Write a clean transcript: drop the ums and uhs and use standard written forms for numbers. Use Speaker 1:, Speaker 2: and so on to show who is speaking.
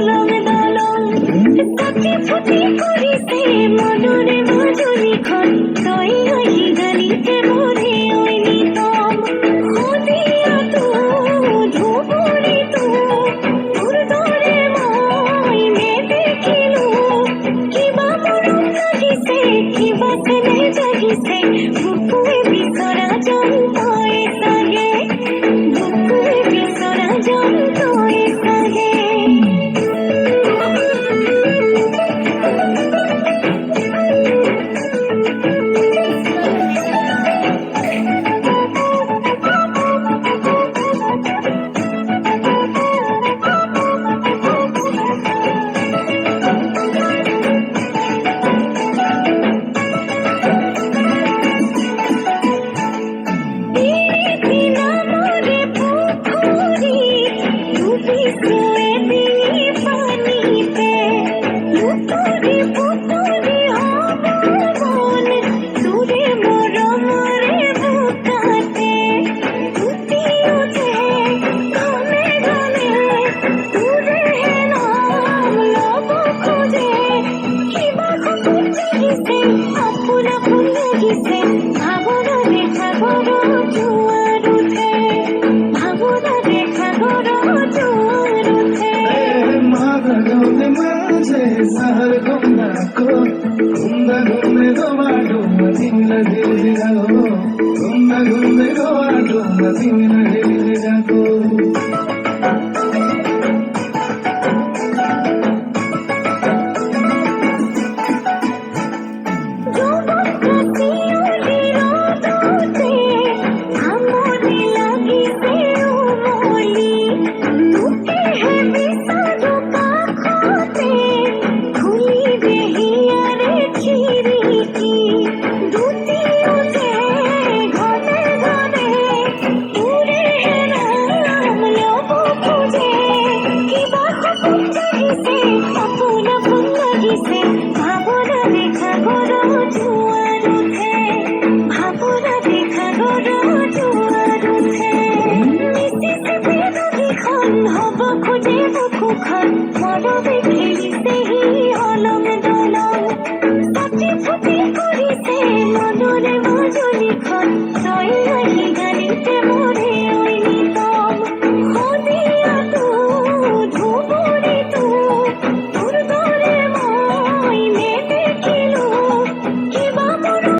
Speaker 1: দলং দলং সাথে ফুটি করিছে মধুরে মধুরি খন তই আহি গালিতে মোরে ওই নিতম হদিয়া তু ধুবুরি তু তোর দরে মই নে দেখিলো কিবা মৰম লাগিছে কিবা চেনে জাগিছে বুকুৱে বিচৰা জন তই চাগে বুকুৱে বিচৰা জন তই চাগে
Speaker 2: सहर घूमना को घूमना घूमने दो बाटो मची लगे घूमना घूमने दो बाटो मची लगे